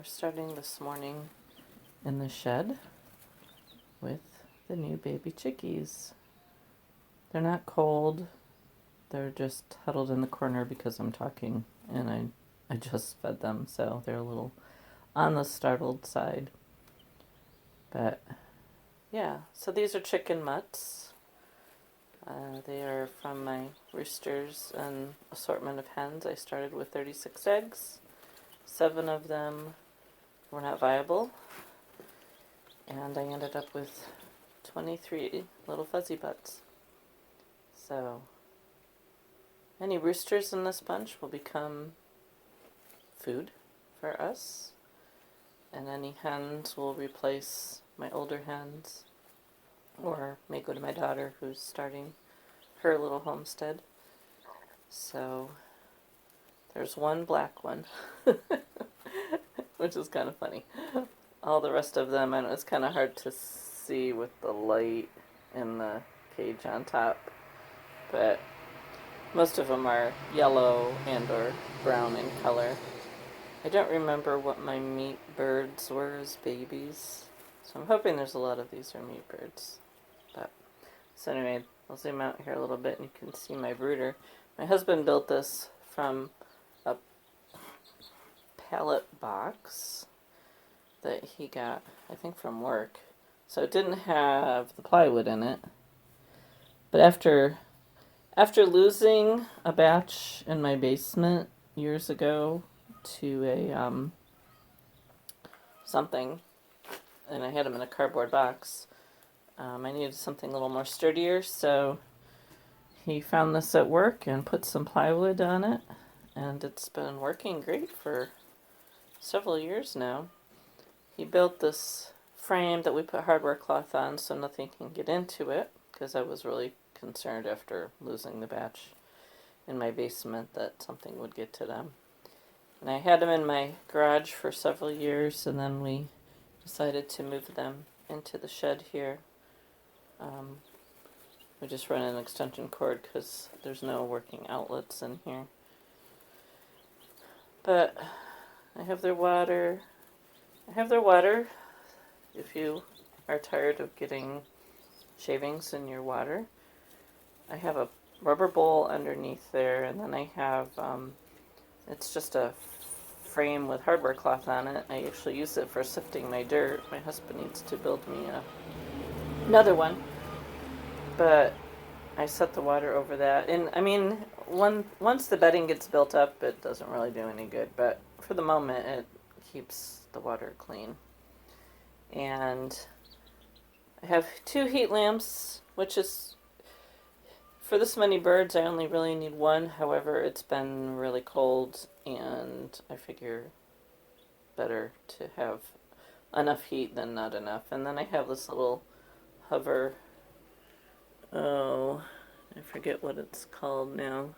starting this morning in the shed with the new baby chickies. They're not cold. They're just huddled in the corner because I'm talking and I just fed them, so they're a little on the startled side. But yeah, so these are chicken mutts. They are from my roosters and assortment of hens. I started with 36 eggs. 7 of them were not viable, and I ended up with 23 little fuzzy butts. So any roosters in this bunch will become food for us, and any hens will replace my older hens, or may go to my daughter who's starting her little homestead. So there's one black one, which is kind of funny. All the rest of them, and it's kind of hard to see with the light in the cage on top, but most of them are yellow and or brown in color. I don't remember what my meat birds were as babies, so I'm hoping there's a lot of these are meat birds. But so anyway, I'll zoom out here a little bit and you can see my brooder. My husband built this from a pallet box that he got, I think, from work. So it didn't have the plywood in it. But after losing a batch in my basement years ago to a something, and I had them in a cardboard box, I needed something a little more sturdier, so he found this at work and put some plywood on it, and it's been working great for several years now. He built this frame that we put hardware cloth on so nothing can get into it, because I was really concerned after losing the batch in my basement that something would get to them. And I had them in my garage for several years, and then we decided to move them into the shed here. We just run an extension cord because there's no working outlets in here. But I have their water. If you are tired of getting shavings in your water. I have a rubber bowl underneath there, and then I have, it's just a frame with hardware cloth on it. I actually use it for sifting my dirt. My husband needs to build me another one. But I set the water over that. And I mean, once the bedding gets built up, it doesn't really do any good. But for the moment, it keeps the water clean. And I have 2 heat lamps, which is, for this many birds, I only really need one. However, it's been really cold, and I figure better to have enough heat than not enough. And then I have this little hover, I forget what it's called now.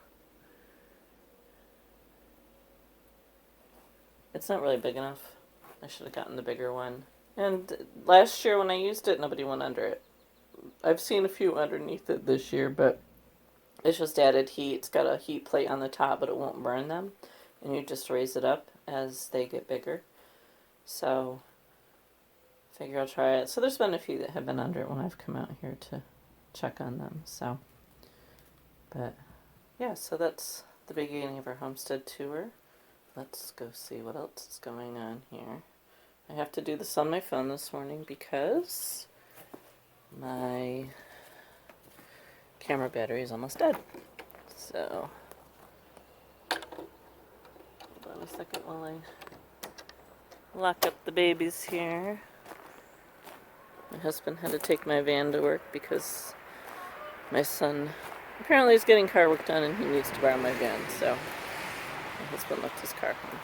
It's not really big enough. I should have gotten the bigger one. And last year when I used it, nobody went under it. I've seen a few underneath it this year, but it's just added heat. It's got a heat plate on the top, but it won't burn them. And you just raise it up as they get bigger. So, I figure I'll try it. So there's been a few that have been under it when I've come out here to check on them. So, but yeah, so that's the beginning of our homestead tour. Let's go see what else is going on here. I have to do this on my phone this morning because my camera battery is almost dead. So, hold on a second while I lock up the babies here. My husband had to take my van to work because my son apparently is getting car work done and he needs to borrow my van, so my husband left his car home.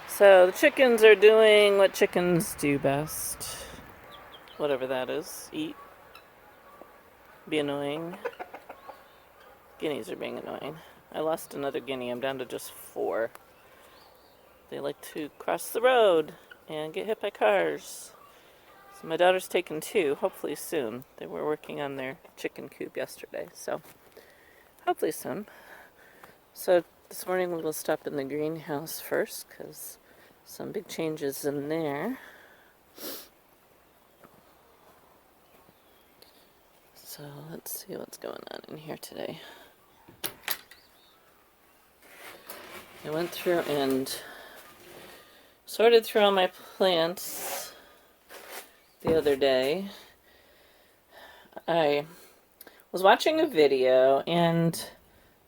So the chickens are doing what chickens do best. Whatever that is. Eat. Be annoying. Guineas are being annoying. I lost another guinea. I'm down to just 4. They like to cross the road and get hit by cars. So my daughter's taken 2, hopefully soon. They were working on their chicken coop yesterday, so hopefully soon. So this morning we will stop in the greenhouse first because some big changes in there. So let's see what's going on in here today. I went through and sorted through all my plants the other day. I was watching a video, and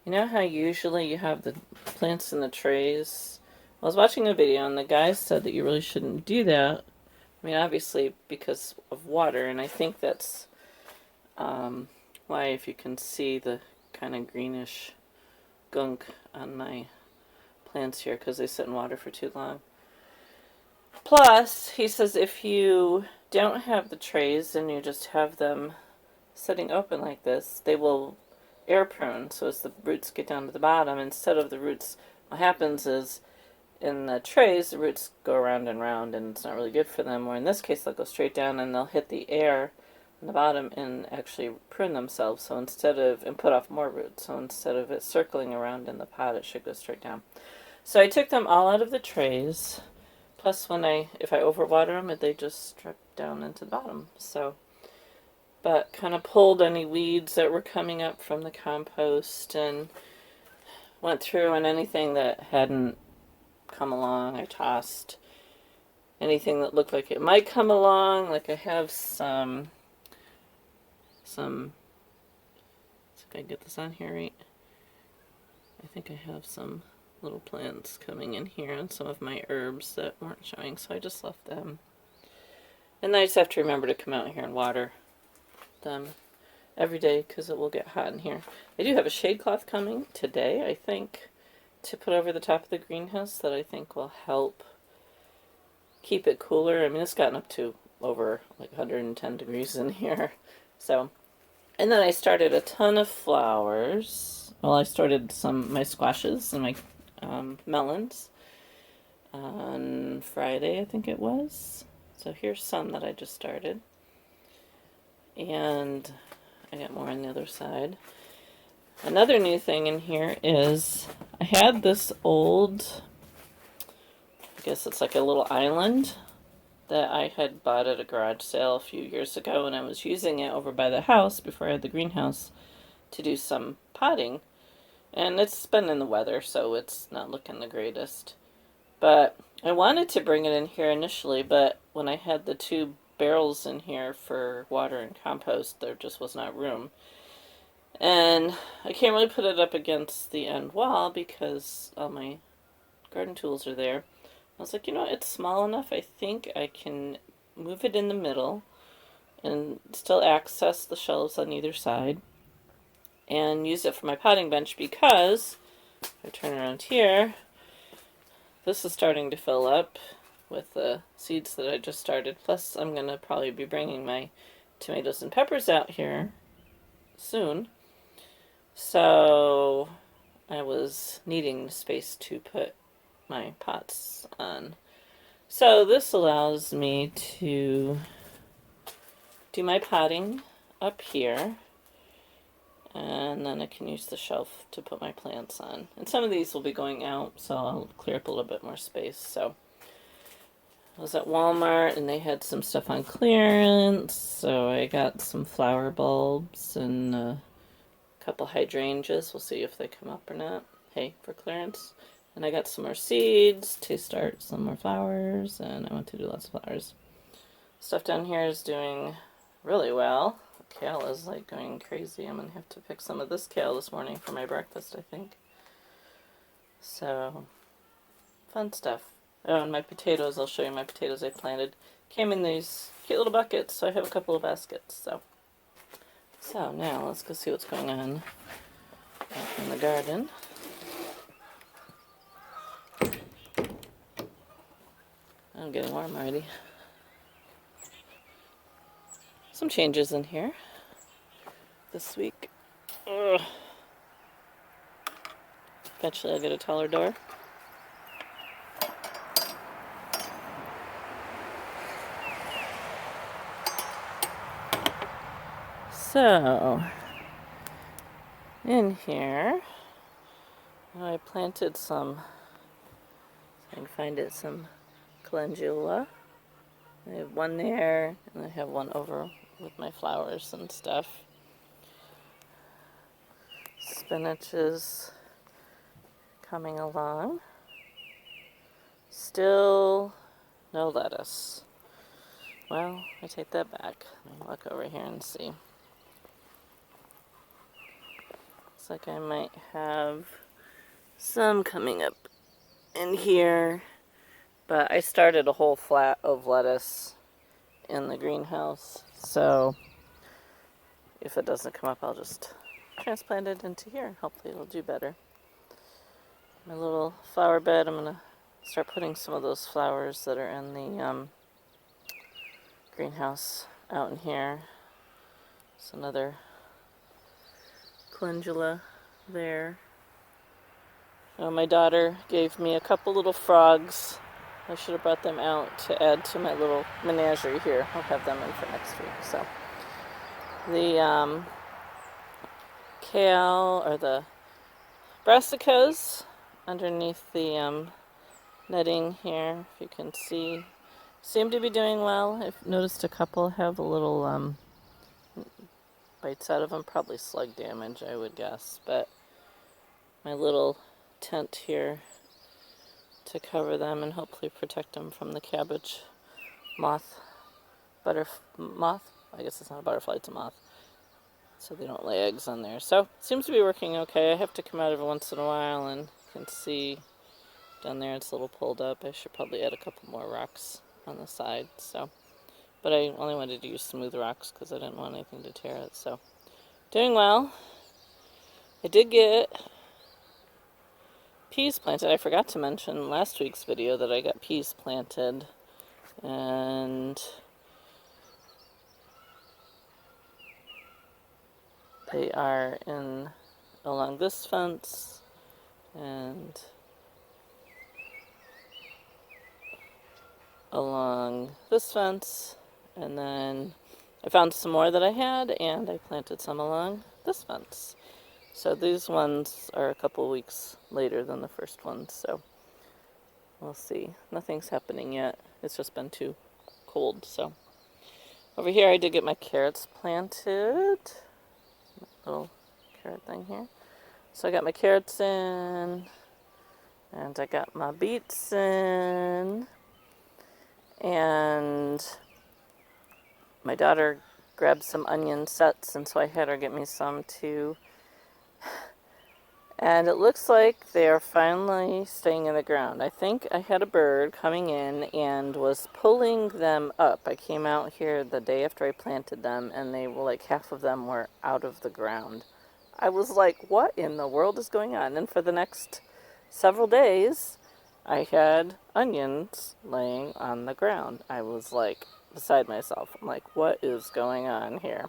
you know how usually you have the plants in the trays? I was watching a video, and the guy said that you really shouldn't do that. I mean, obviously because of water, and I think that's why, if you can see the kind of greenish gunk on my plants here, because they sit in water for too long. Plus, he says if you don't have the trays and you just have them sitting open like this, they will air prune. So as the roots get down to the bottom, instead of the roots, what happens is in the trays, the roots go around and round, and it's not really good for them. Or in this case, they'll go straight down and they'll hit the air on the bottom and actually prune themselves. So instead of, and put off more roots. So instead of it circling around in the pot, it should go straight down. So I took them all out of the trays. Plus, if I overwater them, they just drip down into the bottom. So, but kind of pulled any weeds that were coming up from the compost and went through, and anything that hadn't come along, I tossed. Anything that looked like it might come along, like I have some, let's see if I can get this on here right. I think I have some little plants coming in here and some of my herbs that weren't showing, so I just left them. And I just have to remember to come out here and water them every day because it will get hot in here. I do have a shade cloth coming today, I think, to put over the top of the greenhouse that I think will help keep it cooler. I mean, it's gotten up to over like 110 degrees in here. So, and then I started a ton of flowers. Well, I started my squashes and my melons on Friday, I think it was. So here's some that I just started. And I got more on the other side. Another new thing in here is I had this old, I guess it's like a little island that I had bought at a garage sale a few years ago, and I was using it over by the house before I had the greenhouse to do some potting. And it's been in the weather, so it's not looking the greatest. But I wanted to bring it in here initially, but when I had the 2 barrels in here for water and compost, there just was not room. And I can't really put it up against the end wall because all my garden tools are there. I was like, you know, it's small enough. I think I can move it in the middle and still access the shelves on either side and use it for my potting bench, because if I turn around here, this is starting to fill up with the seeds that I just started. Plus, I'm going to probably be bringing my tomatoes and peppers out here soon. So I was needing space to put my pots on. So this allows me to do my potting up here, and then I can use the shelf to put my plants on. And some of these will be going out, so I'll clear up a little bit more space. So I was at Walmart and they had some stuff on clearance, so I got some flower bulbs and a couple hydrangeas. We'll see if they come up or not. Hey, for clearance. And I got some more seeds to start some more flowers, and I want to do lots of flowers. Stuff down here is doing really well. The kale is like going crazy. I'm gonna have to pick some of this kale this morning for my breakfast, I think. So, fun stuff. Oh, and my potatoes, I'll show you my potatoes I planted. Came in these cute little buckets, so I have a couple of baskets. So now let's go see what's going on out in the garden. I'm getting warm already. Some changes in here this week. Ugh. Eventually I'll get a taller door. So, in here, I planted some, if I can find it, some calendula. I have one there, and I have one over with my flowers and stuff. Spinach is coming along. Still no lettuce. Well, I take that back. Let me look over here and see. Looks like I might have some coming up in here, but I started a whole flat of lettuce in the greenhouse, so if it doesn't come up, I'll just transplant it into here. Hopefully it'll do better. My little flower bed, I'm gonna start putting some of those flowers that are in the greenhouse out in here. There's another calendula there. Oh, my daughter gave me a couple little frogs. I should have brought them out to add to my little menagerie here. I'll have them in for next week. So the kale, or the brassicas underneath the netting here, if you can see, seem to be doing well. I've noticed a couple have a little bites out of them, probably slug damage, I would guess. But my little tent here to cover them and hopefully protect them from the cabbage moth. I guess it's not a butterfly, it's a moth. So they don't lay eggs on there. So it seems to be working okay. I have to come out every once in a while, and you can see down there it's a little pulled up. I should probably add a couple more rocks on the side. So, but I only wanted to use smooth rocks because I didn't want anything to tear it. So doing well. I did get peas planted. I forgot to mention last week's video that I got peas planted, and they are in along this fence and along this fence, and then I found some more that I had, and I planted some along this fence. So these ones are a couple weeks later than the first ones, so we'll see. Nothing's happening yet. It's just been too cold. So over here I did get my carrots planted. Little carrot thing here. So I got my carrots in, and I got my beets in, and my daughter grabbed some onion sets, and so I had her get me some too. And it looks like they are finally staying in the ground. I think I had a bird coming in and was pulling them up. I came out here the day after I planted them, and they were like, half of them were out of the ground. I was like, what in the world is going on? And for the next several days, I had onions laying on the ground. I was like beside myself. I'm like, what is going on here?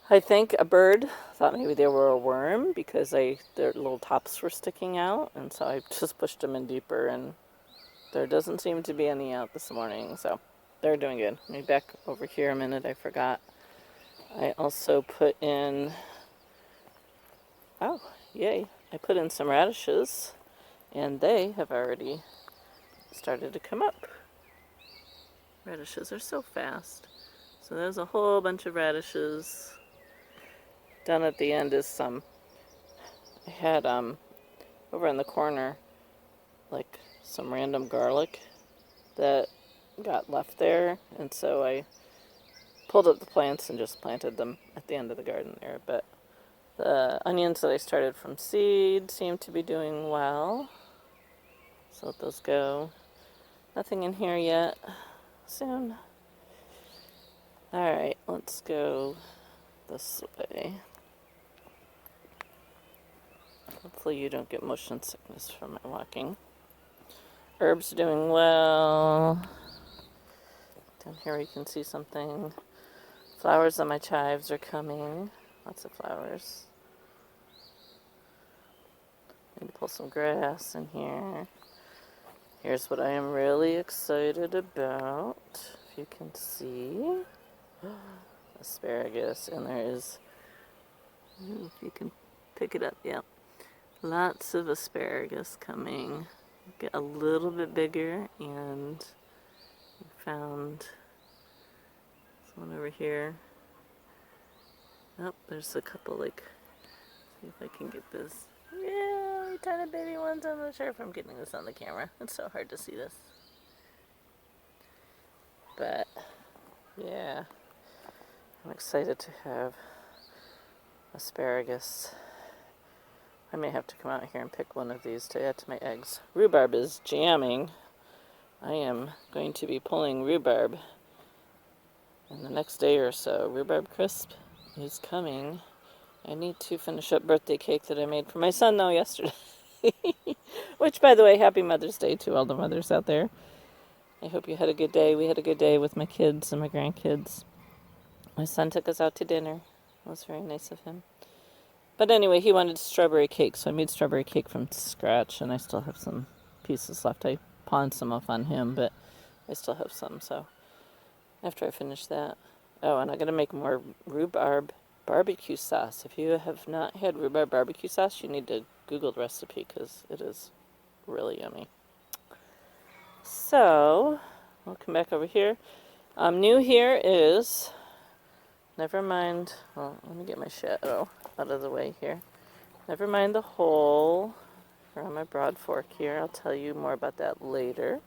I think a bird thought maybe they were a worm because their little tops were sticking out, and so I just pushed them in deeper, and there doesn't seem to be any out this morning, so they're doing good. Let me back over here a minute, I forgot. I also put in, oh, yay, I put in some radishes, and they have already started to come up. Radishes are so fast. So there's a whole bunch of radishes. Down at the end is some, I had over in the corner like some random garlic that got left there, and so I pulled up the plants and just planted them at the end of the garden there. But the onions that I started from seed seem to be doing well, so let those go. Nothing in here yet. Soon. Alright, let's go this way. Hopefully you don't get motion sickness from my walking. Herbs doing well. Down here you can see something. Flowers on my chives are coming. Lots of flowers. Need to pull some grass in here. Here's what I am really excited about. If you can see. Asparagus. And there is, if you can pick it up, yeah. Lots of asparagus coming. get a little bit bigger, and found this one over here. Oh, there's a couple, like, see if I can get this. Yeah, tiny baby ones. I'm not sure if I'm getting this on the camera. It's so hard to see this. But, yeah, I'm excited to have asparagus. I may have to come out here and pick one of these to add to my eggs. Rhubarb is jamming. I am going to be pulling rhubarb in the next day or so. Rhubarb crisp is coming. I need to finish up birthday cake that I made for my son, though, yesterday. Which, by the way, happy Mother's Day to all the mothers out there. I hope you had a good day. We had a good day with my kids and my grandkids. My son took us out to dinner. It was very nice of him. But anyway, he wanted strawberry cake, so I made strawberry cake from scratch, and I still have some pieces left. I pawned some off on him, but I still have some, so after I finish that. Oh, and I'm going to make more rhubarb barbecue sauce. If you have not had rhubarb barbecue sauce, you need to Google the recipe, because it is really yummy. So, I'll come back over here. New here is, never mind, well, let me get my shadow out of the way here. Never mind the hole around my broad fork here. I'll tell you more about that later.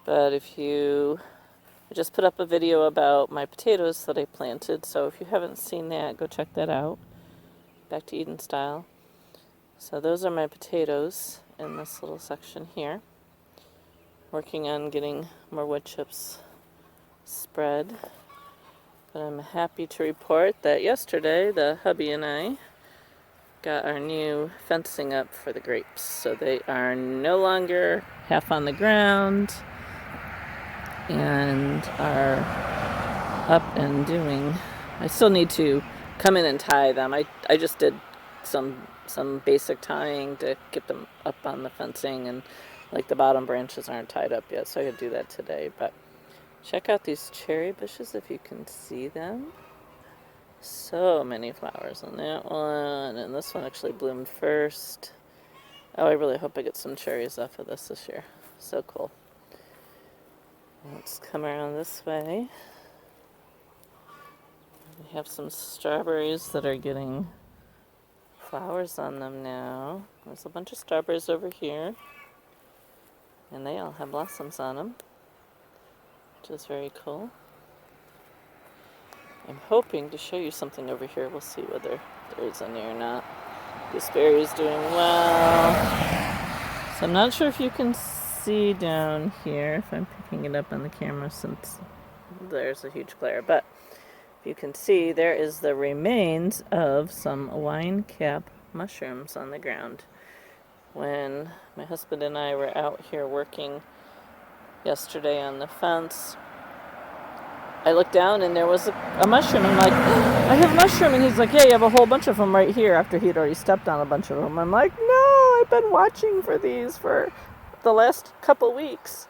But I just put up a video about my potatoes that I planted, so if you haven't seen that, go check that out. Back to Eden style. So those are my potatoes in this little section here. Working on getting more wood chips spread. But I'm happy to report that yesterday the hubby and I got our new fencing up for the grapes. So they are no longer half on the ground and are up and doing. I still need to come in and tie them. I just did some basic tying to get them up on the fencing, and like the bottom branches aren't tied up yet, so I could do that today. But check out these cherry bushes if you can see them. So many flowers on that one, and this one actually bloomed first. Oh, I really hope I get some cherries off of this year. So cool. Let's come around this way. We have some strawberries that are getting flowers on them now. There's a bunch of strawberries over here, and they all have blossoms on them, which is very cool. I'm hoping to show you something over here. We'll see whether there is any or not. Gooseberry is doing well. So I'm not sure if you can see down here, if I'm picking it up on the camera since there's a huge glare, but if you can see, there is the remains of some wine cap mushrooms on the ground. When my husband and I were out here working yesterday on the fence, I looked down and there was a mushroom. I'm like, I have a mushroom. And he's like, yeah, you have a whole bunch of them right here, after he'd already stepped on a bunch of them. I'm like, no, I've been watching for these for the last couple weeks.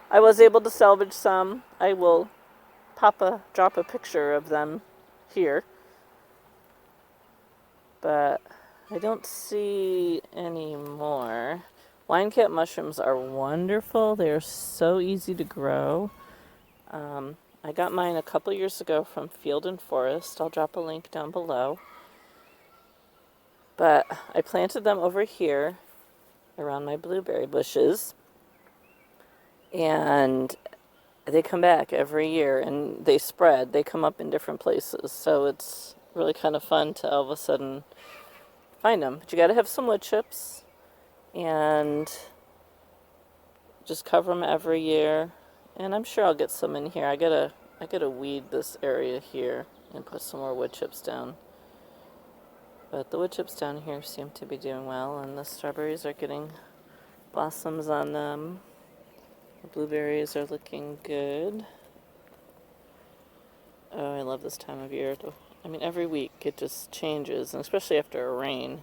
I was able to salvage some. I will drop a picture of them here. But I don't see any more. Wine cap mushrooms are wonderful. They are so easy to grow. I got mine a couple years ago from Field and Forest. I'll drop a link down below. But I planted them over here around my blueberry bushes. And they come back every year and they spread. They come up in different places. So it's really kind of fun to all of a sudden find them. But you got to have some wood chips and just cover them every year. And I'm sure I'll get some in here. I gotta weed this area here and put some more wood chips down. But the wood chips down here seem to be doing well, and the strawberries are getting blossoms on them. The blueberries are looking good. Oh, I love this time of year. I mean, every week it just changes, and especially after a rain,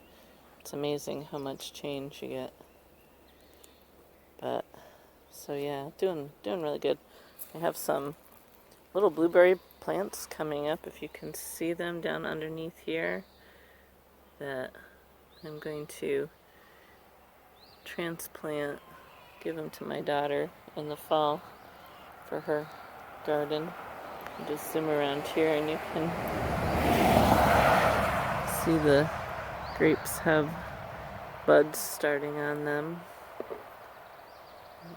it's amazing how much change you get. But so yeah, doing really good. I have some little blueberry plants coming up, if you can see them down underneath here, that I'm going to transplant, give them to my daughter in the fall for her garden. Just zoom around here and you can see the grapes have buds starting on them.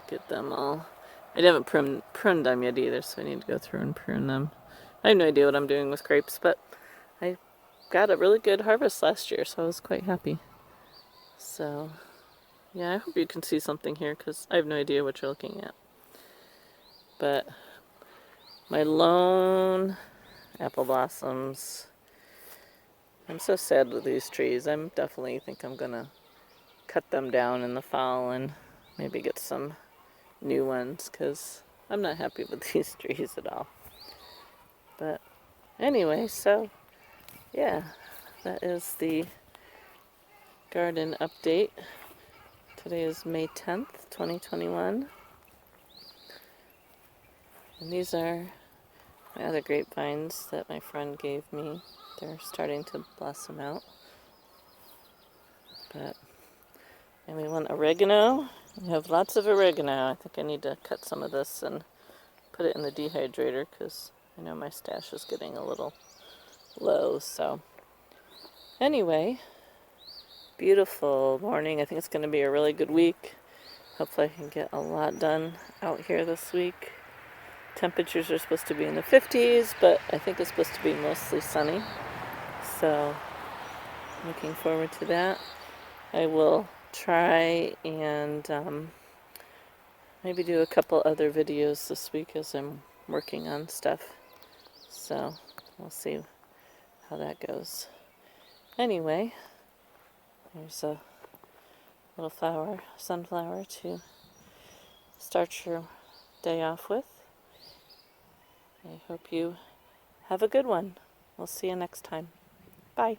Get them all. I haven't pruned them yet either, so I need to go through and prune them. I have no idea what I'm doing with grapes, but I got a really good harvest last year, so I was quite happy. So, yeah, I hope you can see something here, because I have no idea what you're looking at. But my lone apple blossoms. I'm so sad with these trees. I definitely think I'm going to cut them down in the fall and maybe get some new ones, because I'm not happy with these trees at all. But anyway, so yeah, that is the garden update. Today is May 10th, 2021. And these are my other grapevines that my friend gave me. They're starting to blossom out. But, and we want oregano. We have lots of oregano. I think I need to cut some of this and put it in the dehydrator, because I know my stash is getting a little low. So anyway, beautiful morning. I think it's going to be a really good week. Hopefully I can get a lot done out here this week. Temperatures are supposed to be in the 50s, but I think it's supposed to be mostly sunny. So looking forward to that. I will try and maybe do a couple other videos this week as I'm working on stuff. So we'll see how that goes. Anyway, there's a little flower, sunflower, to start your day off with. I hope you have a good one. We'll see you next time. Bye.